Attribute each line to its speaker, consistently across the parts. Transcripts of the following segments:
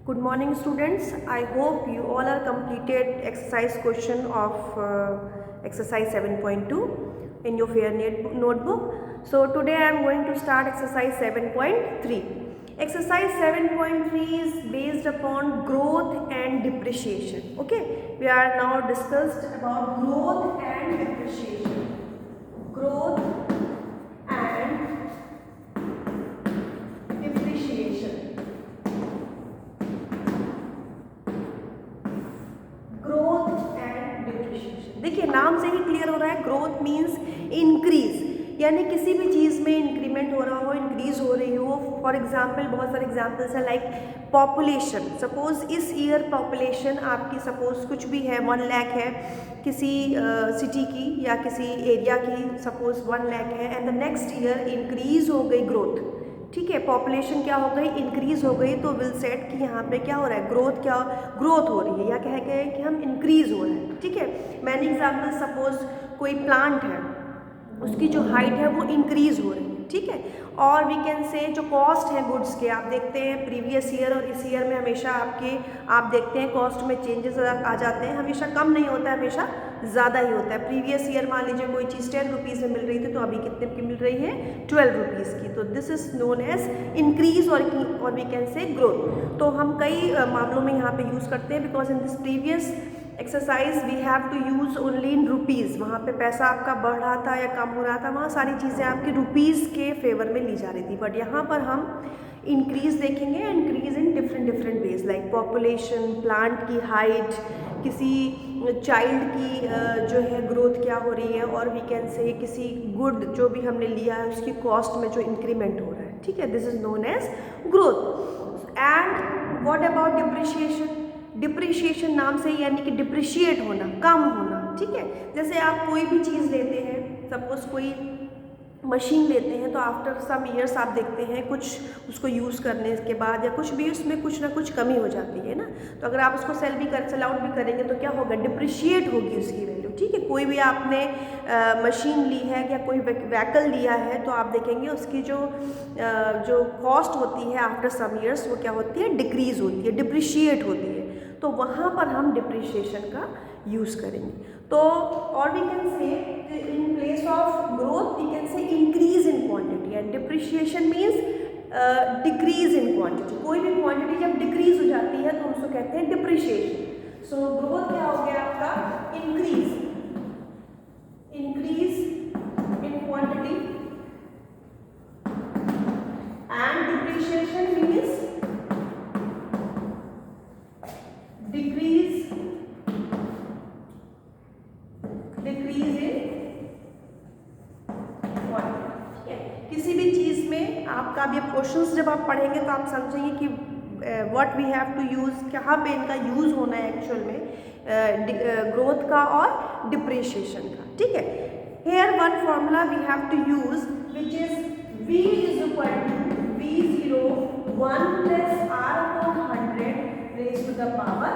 Speaker 1: Good morning students. I hope you all are completed exercise question of exercise 7.2 in your fair notebook. So today I am going to start exercise 7.3. Exercise 7.3 is based upon growth and depreciation. Okay, we are now discussed about growth and depreciation. Growth and depreciation. Growth and depreciation. देखिए नाम से ही clear हो रहा है, growth means increase, यानी किसी भी चीज़ में इंक्रीमेंट हो रहा हो, इंक्रीज हो रही हो. फॉर एग्जांपल बहुत सारे एग्जांपल्स हैं लाइक पॉपुलेशन. सपोज इस ईयर पॉपुलेशन आपकी सपोज कुछ भी है 1 लाख है किसी सिटी की या किसी एरिया की, सपोज 1 लाख है and the next year increase हो गई ग्रोथ. ठीक है, पॉपुलेशन क्या हो गई, इंक्रीज हो गई, तो विल सेट कि यहाँ पे क्या हो रहा है, ग्रोथ हो रही है, या कह गए कि हम इंक्रीज हो रहे हैं. ठीक है, मैंने एग्जाम्पल सपोज कोई प्लांट है उसकी जो हाइट है वो इंक्रीज हो रही है. ठीक है, और वी कैन से जो कॉस्ट है गुड्स के, आप देखते हैं प्रीवियस ईयर और इस ईयर में हमेशा आप देखते हैं कॉस्ट में चेंजेस आ जाते हैं, हमेशा कम नहीं होता है, हमेशा ज़्यादा ही होता है. प्रीवियस ईयर मान लीजिए कोई चीज़ 10 रुपीज़ में मिल रही थी तो अभी कितने की मिल रही है, 12 रुपीज़ की. तो this is known as increase और वी कैन से ग्रोथ. तो हम कई मामलों में यहाँ पे यूज़ करते हैं because in this previous exercise we have to use only in rupees. वहाँ पे पैसा आपका बढ़ रहा था या कम हो रहा था, वहाँ सारी चीज़ें आपकी रुपीज़ के फेवर में ली जा रही थी. बट यहाँ पर हम इंक्रीज़ देखेंगे, increase in different ways like population, plant की हाइट, किसी चाइल्ड की जो है ग्रोथ क्या हो रही है, और वी कैन से किसी गुड जो भी हमने लिया है उसकी कॉस्ट में जो इंक्रीमेंट हो रहा है. ठीक है, this is known as growth. And what about depreciation. Depreciation नाम से यानी कि डिप्रिशिएट होना, कम होना. ठीक है, जैसे आप कोई भी चीज़ लेते हैं, सपोज कोई मशीन लेते हैं तो आफ्टर सम ईयर्स आप देखते हैं कुछ उसको यूज़ करने के बाद या कुछ भी उसमें कुछ ना कुछ कमी हो जाती है ना. तो अगर आप उसको सेल आउट भी करेंगे तो क्या होगा, डिप्रिशिएट होगी उसकी वैल्यू. ठीक है, कोई भी आपने मशीन ली है या कोई व्हीकल लिया है तो आप देखेंगे उसकी जो कॉस्ट होती है आफ्टर सम ईयर्स वो क्या होती है, डिक्रीज होती है, डिप्रिशिएट होती है. तो वहाँ पर हम डिप्रिशिएशन का यूज़ करेंगे. तो और we can say in place of growth we can say increase in quantity and depreciation means decrease in quantity. कोई भी क्वांटिटी जब डिक्रीज हो जाती है तो उसको कहते हैं डिप्रिशिएशन. सो ग्रोथ क्या हो गया आपका, increase in quantity and depreciation means decrease in quantity. किसी भी चीज़ में आपका भी क्वेश्चंस जब आप पढ़ेंगे तो आप समझेंगे कि what we have to use, कहाँ पे इनका यूज़ होना है एक्चुअल में ग्रोथ का और डिप्रिशिएशन का. ठीक है, here one formula we have to use which is v is equal to v0 1 plus r upon 100 raise to the power.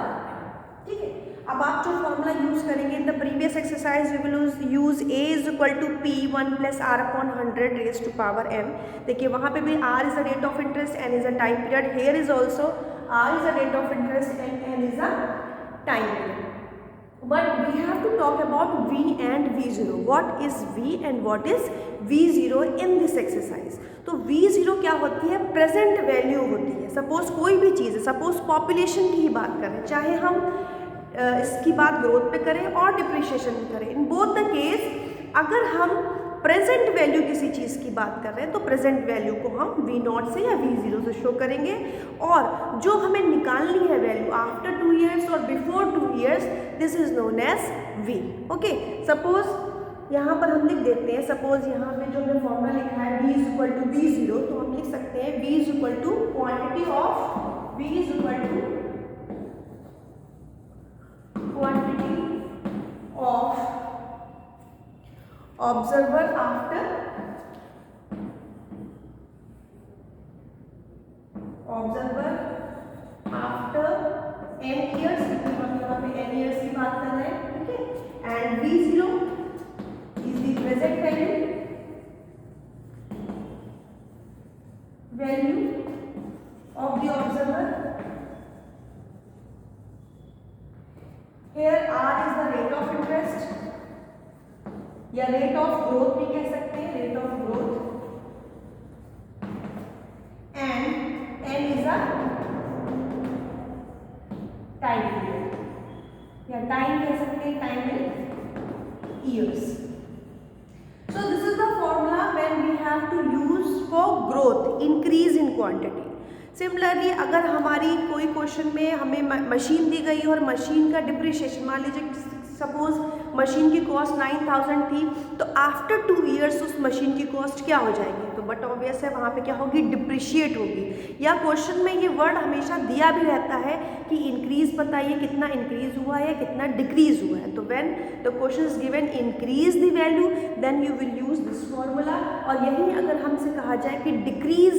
Speaker 1: ठीक है, अब आप जो फॉर्मूला यूज करेंगे in the previous exercise we will use a is equal to p 1 plus r upon 100 raise to power m. देखिए वहाँ पे भी r is the rate of interest, n is a time period. Here is also r is the rate of interest and n is a time period. But we have to talk about v and v0. What is v and what is v0 in this exercise? तो v0 क्या होती है, present value होती है. Suppose कोई भी चीज़ है, suppose population की ही बात करें, चाहे हम इसकी बात ग्रोथ पे करें और डिप्रिशिएशन में करें, इन बोथ द केस अगर हम प्रेजेंट वैल्यू किसी चीज़ की बात कर रहे हैं तो प्रेजेंट वैल्यू को हम v0 से या v0 से शो करेंगे, और जो हमें निकालनी है वैल्यू आफ्टर 2 ईयर्स और before 2 years, this is known as v. Okay, suppose यहाँ पर हम लिख देते हैं, सपोज यहाँ पे जो हमने फॉर्मूला लिखा है v is equal to v0, तो हम लिख सकते हैं v is equal to quantity of v is equal to quantity of observer after n years, क्योंकि हम यहाँ पे n years की बात कर रहे हैं. ठीक है, and v0 is the present value of the observer या रेट ऑफ ग्रोथ भी कह सकते हैं, rate of growth, and n is a time period, या टाइम कह सकते हैं, time in years. So this is the formula when we have to use for growth, increase in quantity. Similarly अगर हमारी कोई क्वेश्चन में हमें मशीन दी गई और मशीन का डिप्रिशिएशन, मान लीजिए सपोज मशीन की कॉस्ट 9000 थी, तो आफ्टर 2 इयर्स उस मशीन की कॉस्ट क्या हो जाएगी, तो बट ऑब्वियस है वहाँ पे क्या होगी, डिप्रिशिएट होगी. या क्वेश्चन में ये वर्ड हमेशा दिया भी रहता है कि इंक्रीज बताइए कितना इंक्रीज हुआ है, कितना डिक्रीज हुआ है. तो when the question is given increase the value then you will use this formula. और यही अगर हमसे कहा जाए कि डिक्रीज,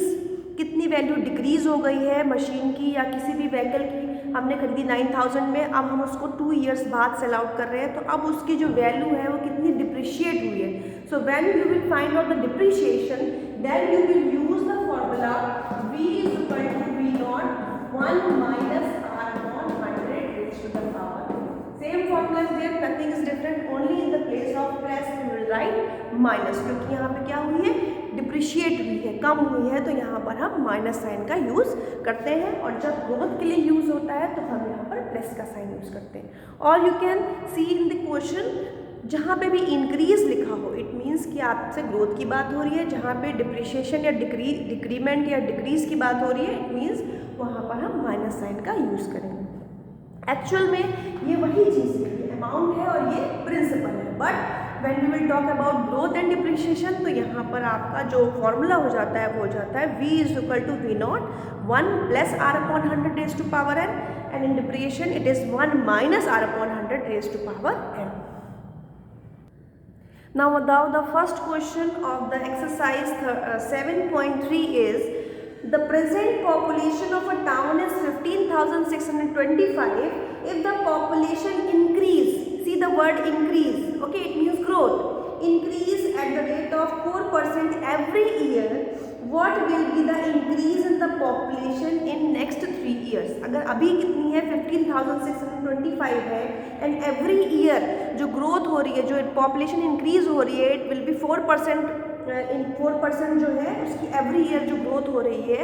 Speaker 1: कितनी वैल्यू डिक्रीज हो गई है मशीन की या किसी भी व्हीकल की, हमने खरीदी 9000 में, अब हम उसको 2 इयर्स बाद सेल आउट कर रहे हैं, तो अब उसकी जो वैल्यू है वो कितनी डिप्रिशिएट हुई है. So when you will find out the depreciation then you will use the formula v is equal to v naught 1 minus r upon 100 raise to the power. Same formula is there, nothing is different, only in the place of plus we will write minus, क्योंकि यहाँ पे क्या हुई है, depreciate हुई है, कम हुई है, तो यहाँ पर हम माइनस साइन का यूज़ करते हैं. और जब ग्रोथ के लिए यूज़ होता है तो हम यहाँ पर प्लस का साइन यूज़ करते हैं. और you can see in the question जहाँ पे भी इंक्रीज लिखा हो इट मीन्स कि आपसे ग्रोथ की बात हो रही है, जहाँ पे डिप्रिशिएशन या डिक्रीमेंट या डिक्रीज की बात हो रही है इट मीन्स वहाँ पर हम माइनस साइन का यूज़ करेंगे. एक्चुअल में ये वही चीज़ है, ये अमाउंट है और ये प्रिंसिपल है. But when we will talk about growth and depreciation तो यहाँ पर आपका जो फॉर्मूला हो जाता है वो हो जाता है v is equal to v naught 1 plus r upon 100 raised to power n, and in depreciation it is 1 minus r upon 100 raised to power n. Now the first question of the exercise 7.3 is the present population of a town is 15,625. If the population increase, see the word increase, okay, it means growth, increase at the rate of 4% every year, what will be the increase in the population in next 3 years? अगर अभी कितनी है 15,625 है and every year जो growth हो रही है, जो population increase हो रही है, it will be 4%. इन 4% जो है उसकी एवरी ईयर जो ग्रोथ हो रही है,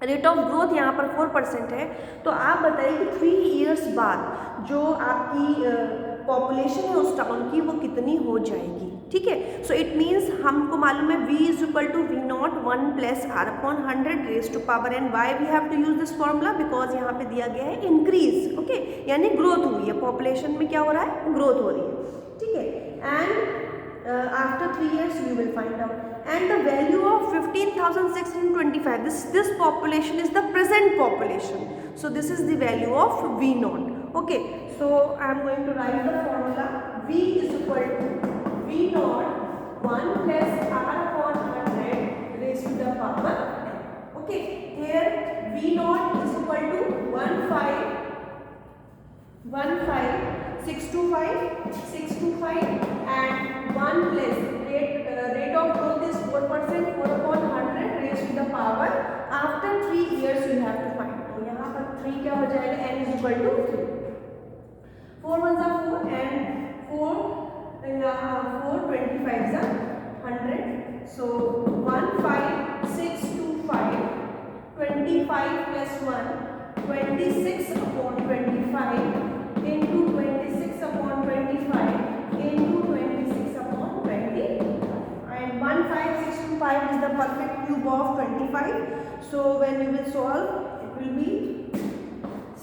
Speaker 1: रेट ऑफ ग्रोथ यहाँ पर 4% है. तो आप बताइए कि 3 इयर्स बाद जो आपकी पॉपुलेशन है उस टाउन की वो कितनी हो जाएगी. ठीक है, सो इट मीन्स हमको मालूम है v is equal to v naught 1 plus r upon 100 raise to power n. Why we have to use this formula, because यहाँ पे दिया गया है इंक्रीज, ओके, यानी ग्रोथ हुई है, पॉपुलेशन में क्या हो रहा है, ग्रोथ हो रही है. ठीक है, and after 3 years you will find out, and the value of 15,625, this population is the present population, so this is the value of v naught. Okay, so I am going to write the formula. V is equal to v naught 1 plus r upon 100 raised to the power n. Okay, here v naught is equal to 625 and 1 plus rate of growth is 4%, 4 upon 100 raised to the power. After 3 years you have to find. तो यहाँ पर 3 क्या हो जाएगा, n is equal to 3. 4 ones are 4 and 4 25s are 100. So 15625 25 plus 1 26 upon 25 into 26 upon 25 into 26 upon 20, and 15625 is the perfect cube of 25. So when you will solve, it will be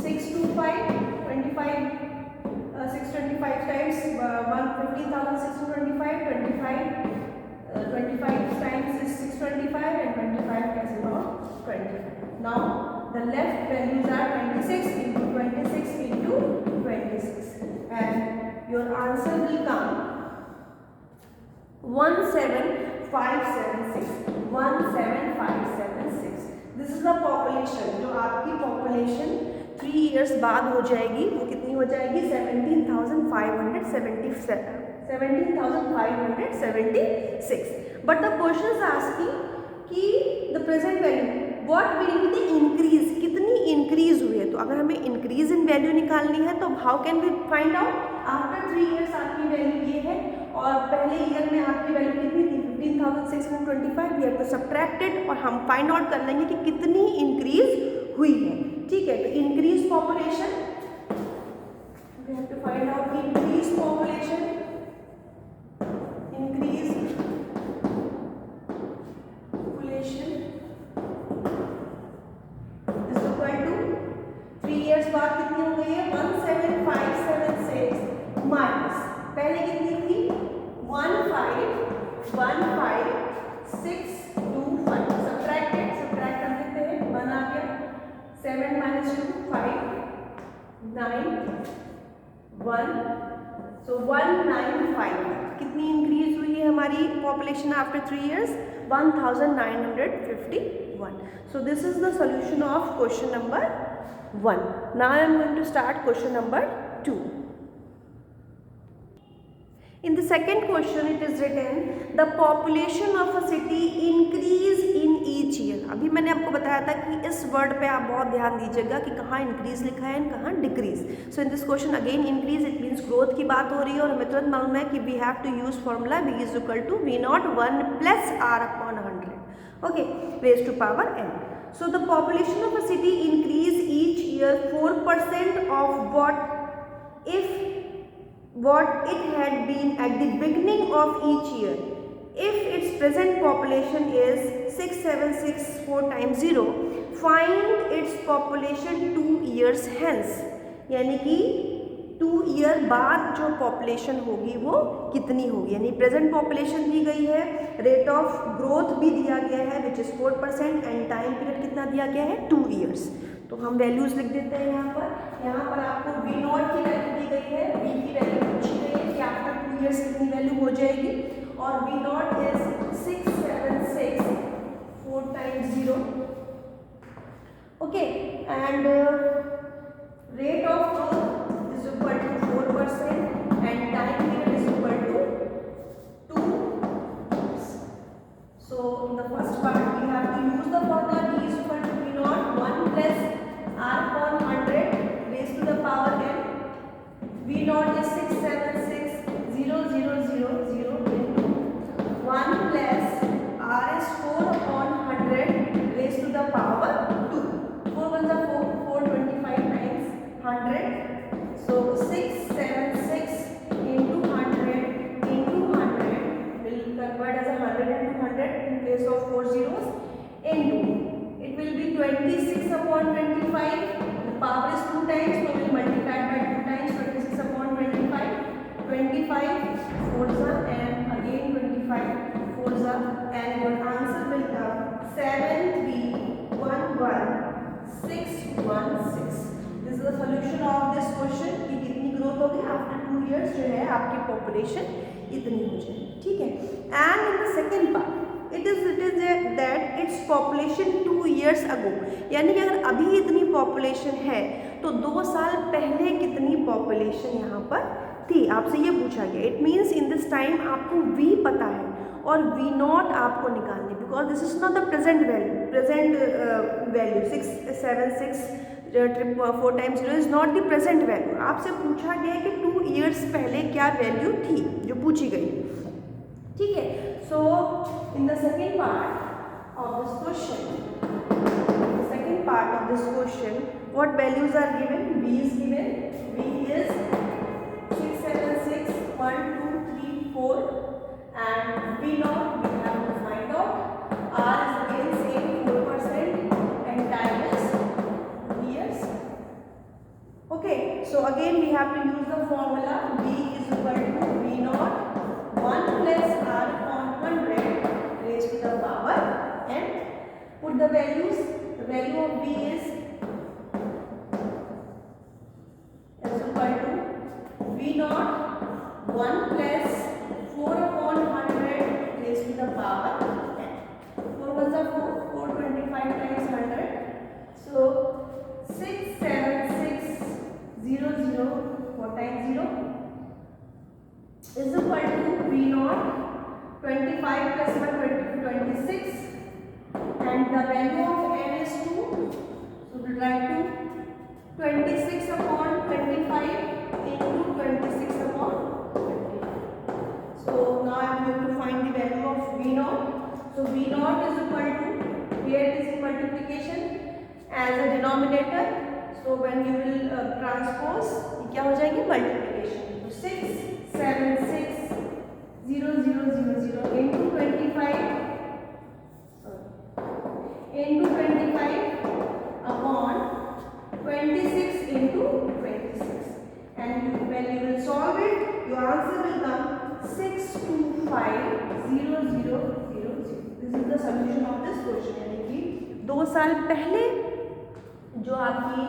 Speaker 1: 625 25 625 times 15,625 25 times is 625 and 25 cancel out 25. Now the left values are 26 into 26 into 26, and your answer will come 17576. 17576. This is the population. जो आपकी population 3 years बाद हो जाएगी, वो कितनी हो जाएगी, 17,576. But the question is asking कि the present value, what will be the increase, कितनी increase हुई है. तो अगर हमें increase in value निकालनी है तो how can we find out? After 3 years आपकी value ये है और पहले ईयर में आपकी वैल्यू कितनी थी 15,625, वी हैव टू सब्ट्रैक्टेड और हम फाइंड आउट कर लेंगे कि कितनी इंक्रीज हुई है। ठीक है, तो increase population, we have to find out increase population, increase population is equal to 3 years बाद कितनी हो गई है 17576 माइनस पहले कितनी थी 1515625, सब्ट्रैक्ट कर देते हैं, 1 आ गया, 7 - 2 5 9 1, सो 195। कितनी इंक्रीज हुई है हमारी population after 3 years 1951। So this is the solution of question number 1. Now I am going to start question number 2. In the second question it is written the population of a city increase in each year. अभी मैंने आपको बताया था कि इस word पे आप बहुत ध्यान दीजिएगा कि कहाँ इंक्रीज लिखा है और कहाँ decrease. So in this question again increase it means growth की बात हो रही है और हमें तुरंत मालूम है कि we have to use formula v is equal to V0 1 + R/100, okay, raise to power n. So the population of a city increase each year 4% of what it had been at the beginning of each year. If its present population is 6764 times 0, find its population 2 years hence. यानी कि 2 year बाद जो population होगी वो कितनी होगी, यानी present population दी गई है, रेट ऑफ ग्रोथ भी दिया गया है which is 4% and time period कितना दिया गया है 2 ईयर्स। तो हम वैल्यूज़ लिख देते हैं यहाँ पर आपको V0 की वैल्यू दी गई है, V की वैल्यू पूछी गई है कि आफ्टर 2 ईयर्स कितनी वैल्यू हो जाएगी और V0 is 6764 times 0, okay, and rate of growth is equal to 4% and time period is equal to 2 years. So in the first part we have to use the formula v is equal to V0 1 plus R/100 raised to the power n. V0 is 676000 into 1 plus R is 4/100 raised to the power 2. 4 1s are 4, 425 times 100. So 676 into 100 will convert as 100 into 100 in place of 4 zeros into it will be 26/25. The power is 2 times, so we will multiply by 2 times. 26/25, 25 4s and again 25 4s, and your answer will come 7311616. This is the solution of this question कि कितनी growth होगी after 2 years जो है आपकी population इतनी हो जाएगी। ठीक है, and in the second part it is that its population 2 years ago, यानी कि अगर अभी इतनी पॉपुलेशन है तो 2 साल पहले कितनी पॉपुलेशन यहाँ पर थी, आपसे ये पूछा गया। It means in this time आपको v पता है और V0 आपको निकालनी, because this is not the present value 6764 times 0 is not the present value. आपसे पूछा गया कि 2 इयर्स पहले क्या वैल्यू थी जो पूछी गई। ठीक है, so in the second part of this question what values are given? V is given, V is 676 1 2 3 4 and V0 we have to find out. R is again same 4% and time is 2 years. Okay, so again we have to use the formula V is equal to V0 1 plus R/100 raised to the power n. Put the values. The value of V is equal to V0 1 plus 4/100 raised to the power n. 4 1s are 4, 425 times 100. So 67600 4 times 0 is equal to V0 25 plus 1 26 and the value of n is 2. So we write to 26/25 into 26/25. So as a denominator, so when you will transpose ये क्या हो जाएगी multiplication, तो 6 7 6 0 0 0 0 into 25 upon 26 into 26, and when you will solve it your answer will come 6250000. This is the solution of this question. यानी कि 2 साल पहले जो आपकी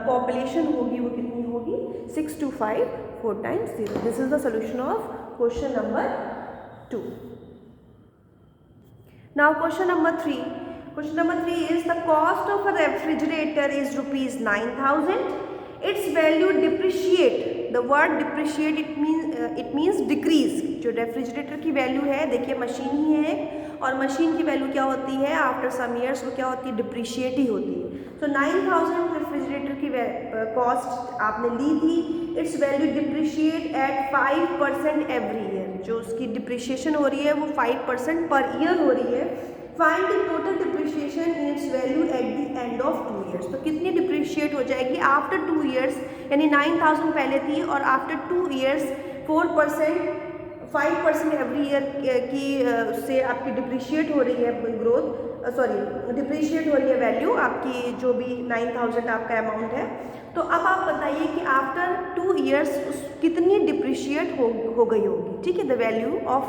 Speaker 1: पॉपुलेशन होगी वो कितनी होगी 625 4 times 0. This is the solution of question number 2. Now question number 3. Question number 3 is the cost of a refrigerator is rupees 9,000. Its value depreciate. The word depreciate it means decrease. जो refrigerator की value है, देखिए machine ही है और machine की value क्या होती है आफ्टर सम ईयर्स वो क्या होती है डिप्रिशिएट ही होती है. तो 9,000 रेफ्रिजरेटर की कॉस्ट आपने ली थी. Its value depreciate at 5% every year. जो उसकी डिप्रिशिएशन हो रही है वो 5% पर ईयर हो रही है. Find the total depreciation in its value at the end of 2 years. तो कितनी डिप्रिशिएट हो जाएगी आफ्टर 2 ईयर्स, यानी 9,000 पहले थी और आफ्टर 2 ईयर्स 5% एवरी ईयर की से आपकी डिप्रिशिएट हो रही है ग्रोथ, डिप्रिशिएट हो रही है वैल्यू आपकी जो भी 9,000 आपका अमाउंट है. तो अब आप बताइए कि आफ्टर 2 ईयर्स कितनी डिप्रिशिएट हो गई होगी. ठीक है, the value of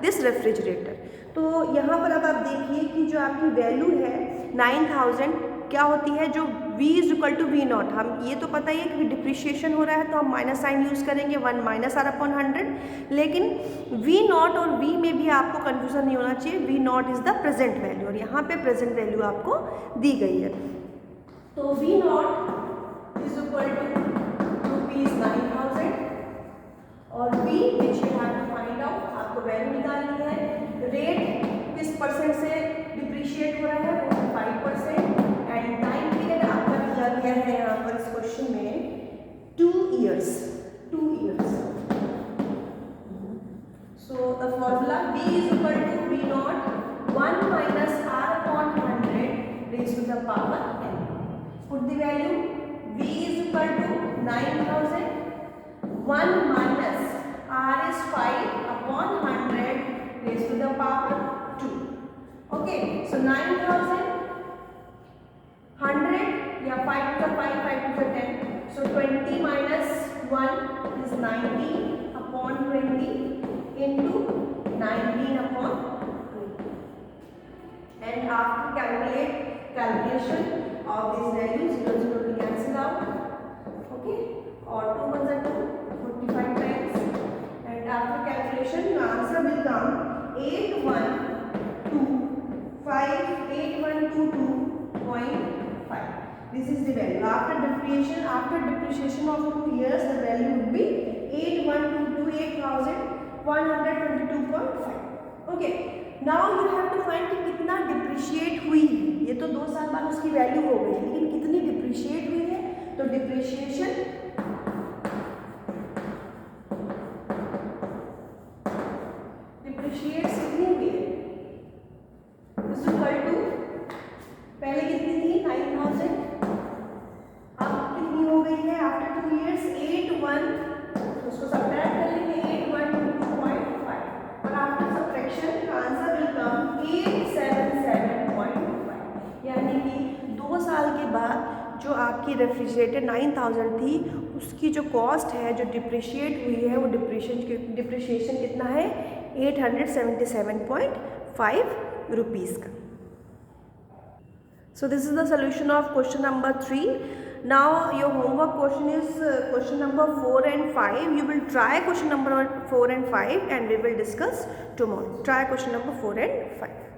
Speaker 1: this refrigerator. तो यहाँ पर अब आप देखिए कि जो आपकी वैल्यू है 9,000 क्या होती है, जो v is equal to v naught. हम ये तो पता ही है कि डिप्रिशिएशन हो रहा है तो हम माइनस साइन यूज़ करेंगे 1 माइनस आर अपॉन 100. लेकिन v नॉट और v में भी आपको कन्फ्यूजन नहीं होना चाहिए. v not is the present value और यहाँ पे प्रेजेंट वैल्यू आपको दी गई है. तो v naught is equal to rupees 9,000 और v which you have to find out, आपको वैल्यू निकालनी है. रेट किस परसेंट से डिप्रिशिएट हो रहा है वो 5%. एंड टाइम पीरियड आपका दिया गया है यहाँ पर इस क्वेश्चन में 2 years. So the formula v is equal to v naught 1 minus r upon 100 raise to the power n. Put the value v is equal to 9,000 1 minus r is 5 upon 100 raised to the power 2. Okay, so 9,000 100 या 5 to the 5 to the 10. So 20 minus 1 is 19 upon 20 into 19 upon 20. And after calculation of these values, 0 0 will cancel out. Okay, or 2 ones are 2, 45 times. And after calculation, your answer will come 8122.5. This is the value after depreciation. After depreciation of 2 years, the value would be 81228122.5. Okay. Now you have to find कि कितना depreciate हुई है. ये तो 2 साल बाद उसकी value हो गई, लेकिन कितनी डिप्रिशिएट हुई है. तो डिप्रिशिएशन कितनी हुई है इज इक्वल टू पहले कितनी थी 9,000, अब कितनी हो गई है आफ्टर 2 इयर्स 81. उसको सब्ट्रैक्ट कर लेंगे 8122.5 और after subtraction answer will come 877.5. यानी कि 2 साल के बाद जो आपकी रेफ्रिजरेटर 9,000 थी उसकी जो कॉस्ट है जो डिप्रिशिएट हुई है वो डिप्रिशिएशन कितना है 877.5 रुपीज़ का. So this is the solution of question number 3. Now your homework question is question number 4 and 5. You will try question number 4 and 5 and we will discuss tomorrow. Try question number 4 and 5.